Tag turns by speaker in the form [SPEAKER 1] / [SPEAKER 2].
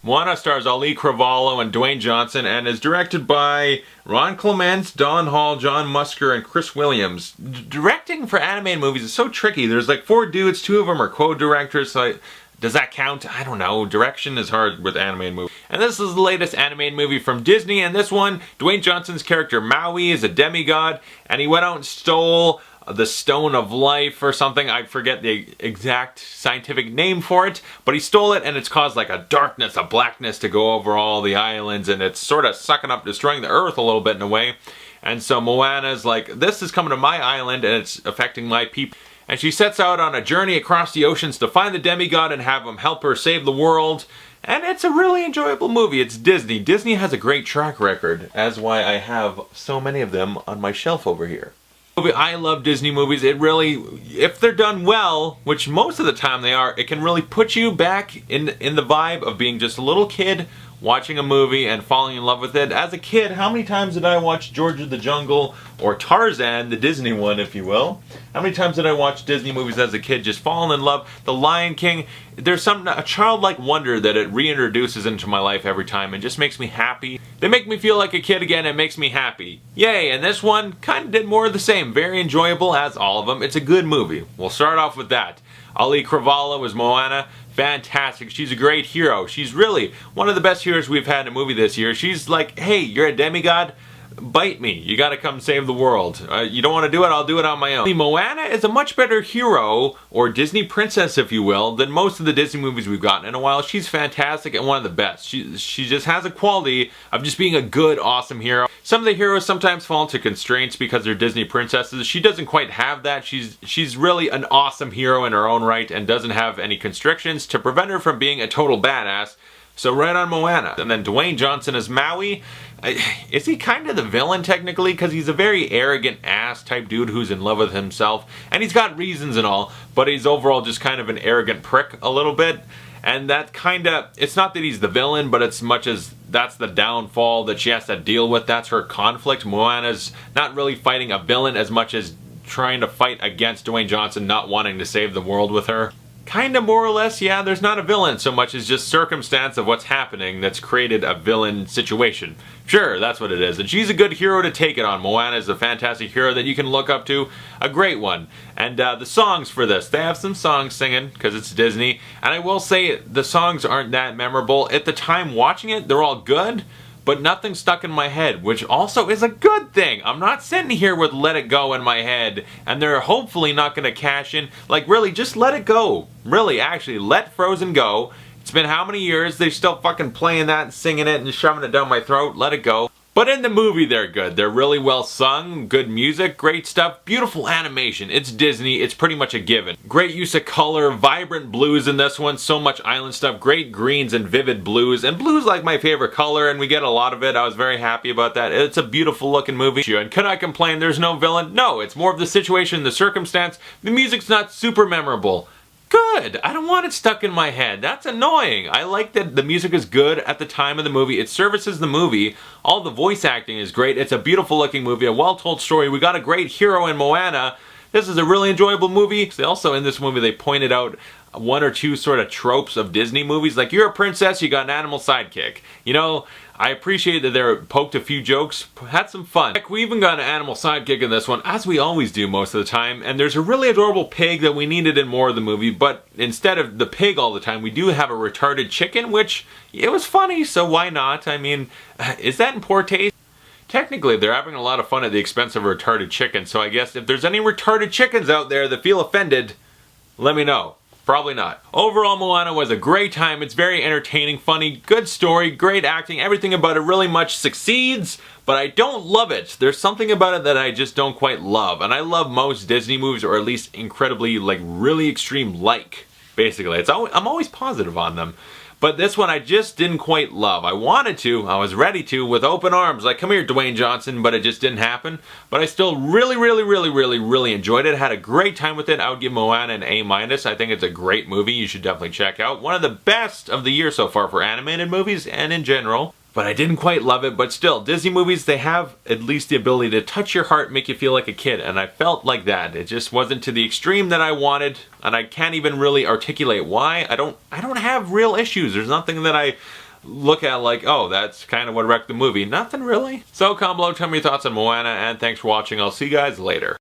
[SPEAKER 1] Moana stars Auli'i, Cravalho, and Dwayne Johnson and is directed by Ron Clements, Don Hall, John Musker, and Chris Williams. Directing for animated movies is so tricky. There's like 4 dudes, 2 of them are co-directors, so does that count? I don't know. Direction is hard with animated movies. And this is the latest animated movie from Disney, and this one, Dwayne Johnson's character Maui is a demigod, and he went out and stole the Stone of Life or something. I forget the exact scientific name for it, but he stole it and it's caused like a darkness, a blackness to go over all the islands, and it's sort of sucking up, destroying the earth a little bit in a way. And so Moana's like, this is coming to my island and it's affecting my people. And she sets out on a journey across the oceans to find the demigod and have him help her save the world. And it's a really enjoyable movie. It's Disney. Disney has a great track record, as why I have so many of them on my shelf over here. I love Disney movies. It really, if they're done well, which most of the time they are, it can really put you back in the vibe of being just a little kid watching a movie and falling in love with it. As a kid, how many times did I watch George of the Jungle or Tarzan, the Disney one, if you will? How many times did I watch Disney movies as a kid, just falling in love? The Lion King, there's a childlike wonder that it reintroduces into my life every time and just makes me happy. They make me feel like a kid again. It makes me happy. Yay, and this one kind of did more of the same. Very enjoyable, as all of them. It's a good movie. We'll start off with that. Auli'i Cravalho is Moana. Fantastic. She's a great hero. She's really one of the best heroes we've had in a movie this year. She's like, hey, you're a demigod? Bite me. You gotta come save the world. You don't want to do it? I'll do it on my own. Moana is a much better hero, or Disney princess if you will, than most of the Disney movies we've gotten in a while. She's fantastic and one of the best. She just has a quality of just being a good, awesome hero. Some of the heroes sometimes fall into constraints because they're Disney princesses. She doesn't quite have that. She's really an awesome hero in her own right and doesn't have any constrictions to prevent her from being a total badass. So right on Moana. And then Dwayne Johnson as Maui. Is he kind of the villain technically? Because he's a very arrogant ass type dude who's in love with himself. And he's got reasons and all, but he's overall just kind of an arrogant prick a little bit. And that kind of, it's not that he's the villain, but it's much as that's the downfall that she has to deal with. That's her conflict. Moana's not really fighting a villain as much as trying to fight against Dwayne Johnson not wanting to save the world with her. Kinda more or less, yeah, there's not a villain so much as just circumstance of what's happening that's created a villain situation. Sure, that's what it is. And she's a good hero to take it on. Moana is a fantastic hero that you can look up to. A great one. And the songs for this, they have some songs singing because it's Disney. And I will say the songs aren't that memorable. At the time watching it, they're all good, but nothing stuck in my head, which also is a good thing. I'm not sitting here with Let It Go in my head, and they're hopefully not gonna cash in. Like really, just let it go. Really, actually, let Frozen go. It's been how many years? They're still fucking playing that and singing it and shoving it down my throat. Let it go. But in the movie, they're good. They're really well sung, good music, great stuff, beautiful animation. It's Disney, it's pretty much a given. Great use of color, vibrant blues in this one, so much island stuff, great greens and vivid blues. And blue's like my favorite color, and we get a lot of it. I was very happy about that. It's a beautiful looking movie. And can I complain there's no villain? No, it's more of the situation, the circumstance. The music's not super memorable. Good. I don't want it stuck in my head. That's annoying. I like that the music is good at the time of the movie. It services the movie. All the voice acting is great. It's a beautiful looking movie, a well-told story. We got a great hero in Moana. This is a really enjoyable movie. Also in this movie they pointed out 1 or 2 sort of tropes of Disney movies. Like, you're a princess, you got an animal sidekick. You know, I appreciate that they poked a few jokes, had some fun. Heck, we even got an animal sidekick in this one, as we always do most of the time. And there's a really adorable pig that we needed in more of the movie, but instead of the pig all the time, we do have a retarded chicken, which, it was funny, so why not? I mean, is that in poor taste? Technically, they're having a lot of fun at the expense of a retarded chicken, so I guess if there's any retarded chickens out there that feel offended, let me know. Probably not. Overall, Moana was a great time. It's very entertaining, funny, good story, great acting. Everything about it really much succeeds, but I don't love it. There's something about it that I just don't quite love. And I love most Disney movies, or at least incredibly, like, really extreme like, basically. I'm always positive on them. But this one I just didn't quite love. I wanted to, I was ready to, with open arms, like, come here Dwayne Johnson, but it just didn't happen. But I still really enjoyed it. Had a great time with it. I would give Moana an A-. I think it's a great movie you should definitely check out. One of the best of the year so far for animated movies and in general. But I didn't quite love it, but still, Disney movies, they have at least the ability to touch your heart, make you feel like a kid, and I felt like that. It just wasn't to the extreme that I wanted, and I can't even really articulate why. I don't have real issues. There's nothing that I look at like, oh, that's kind of what wrecked the movie. Nothing really. So comment below, tell me your thoughts on Moana, and thanks for watching. I'll see you guys later.